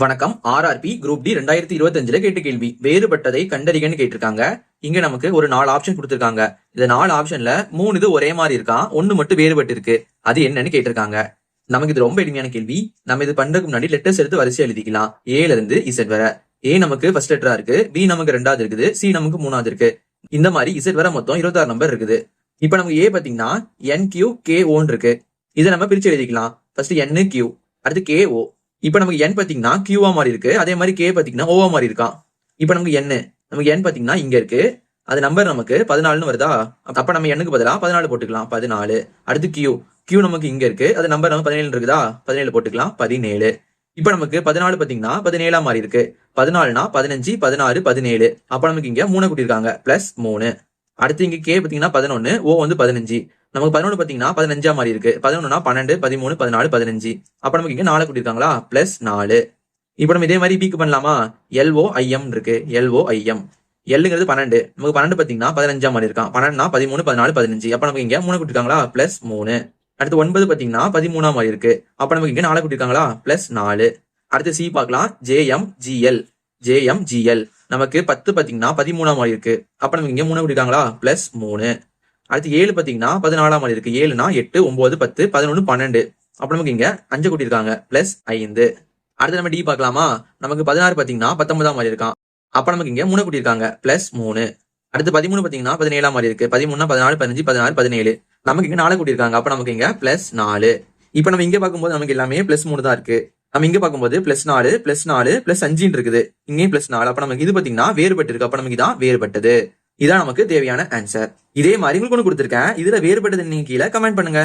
வணக்கம். RRB group D 2025 கேட்ட கேள்வி வேறுபட்டதை கண்டறிகன்னு கேட்டிருக்காங்க. இங்க நமக்கு ஒரு 4 ஆப்ஷன் கொடுத்திருக்காங்க. இந்த 4 ஆப்ஷன்ல 3 இது ஒரே மாதிரி இருக்கான், 1 மட்டும் வேறுபட்டு இருக்கு. அது என்னன்னு கேட்டிருக்காங்க. நமக்கு இது ரொம்ப எளிமையான கேள்வி. நம்ம இது பண்றதுக்கு முன்னாடி லெட்டர்ஸ் எடுத்து வரிசையா எழுதிக்கலாம். ஏல இருந்து இசட் வர. ஏ நமக்கு ஃபர்ஸ்ட் லெட்டரா இருக்கு, பி நமக்கு 2வது இருக்குது, சி நமக்கு 3வது இருக்கு. இந்த மாதிரி இசட் வர மொத்தம் 26 நம்பர் இருக்குது. இப்ப நமக்கு ஏ பாத்தீங்கன்னா NQKO இருக்கு. இதை நம்ம பிரிச்சு எழுதிக்கலாம். ஃபர்ஸ்ட் NQ, அடுத்து KO. இப்ப நமக்கு n பாத்தீங்கன்னா கியூவா மாதிரி இருக்கு, அதே மாதிரி கே பாத்தீங்கன்னா ஓவா மாதிரி இருக்கான். இப்ப நமக்கு n பாத்தீங்கன்னா இங்க இருக்கு, அது நம்பர் நமக்கு 14ன்னு வருதா. அப்ப நம்ம n க்கு பதிலா 14 போட்டுக்கலாம், 14. அடுத்து கியூ நமக்கு இங்க இருக்கு, அது நம்பர் நமக்கு 17 இருக்குதா, 17 போட்டுக்கலாம், 17. இப்ப நமக்கு 14 பாத்தீங்கன்னா 17 மாதிரி இருக்கு. 14னா 15, 16, 17. அப்ப நமக்கு இங்க 3 கூட்டியிருக்காங்க, +3. அடுத்து இங்க கே பாத்தீங்கன்னா 11, ஓ வந்து 15. நமக்கு 11 பாத்தீங்கன்னா 15 மாதிரி இருக்கு. 11னா 12, 13, 14, 15. அப்ப நமக்கு இங்க 4 கூட்டியிருக்காங்களா, +4. இப்ப நம்ம இதே மாதிரி பிக்கு பண்ணலாமா. LOIM இருக்கு, LOIM. எல்லுங்கிறது 12, நமக்கு 12 பாத்தீங்கன்னா 15 மாதிரி இருக்கான். 12னா 13, 14, 15. அப்ப நமக்கு இங்க 3 கூட்டியிருக்காங்களா, +3. அடுத்து 9 பாத்தீங்கன்னா 13 மாதிரி இருக்கு. அப்ப நமக்கு இங்க 4 கூட்டியிருக்காங்களா, +4. அடுத்து சி பார்க்கலாம். JMGL. நமக்கு 10 பாத்தீங்கன்னா 13 மாதிரி இருக்கு. அப்ப நமக்கு இங்க 3 கூட்டியிருக்காங்களா, +3. அடுத்து 7 பாத்தீங்கன்னா 14 மாதிரி இருக்கு. 7னா 8, 9, 10, 11, 12. அப்ப நமக்கு இங்க 5 கூட்டியிருக்காங்க, +5. அடுத்து நம்ம டி பார்க்கலாமா. நமக்கு 16 பாத்தீங்கன்னா 19 மாதிரி இருக்கான். அப்ப நமக்கு இங்க 3 கூட்டியிருக்காங்க, +3. அடுத்து 13 பாத்தீங்கன்னா 17 மாதிரி இருக்கு. 13னா 14, 15, 16, 17. நமக்கு இங்க 4 கூட்டியிருக்காங்க. அப்ப நமக்கு இங்க +4. இப்ப நம்ம இங்க பார்க்கும்போது நமக்கு எல்லாமே +3 தான் இருக்கு. நம்ம இங்க பார்க்கும்போது +4, +4, +5 இருக்குது. இங்கேயும் +4. அப்ப நமக்கு இது பாத்தீங்கன்னா வேறுபட்டு இருக்கு. அப்ப நமக்கு இதான் வேறுபட்டது. இதான் நமக்கு தேவையான ஆன்சர். இதே மாதிரி உங்களுக்கு ஒன்று கொடுத்திருக்கேன். இதுல வேறுபட்டது நீங்க கீழே கமெண்ட் பண்ணுங்க.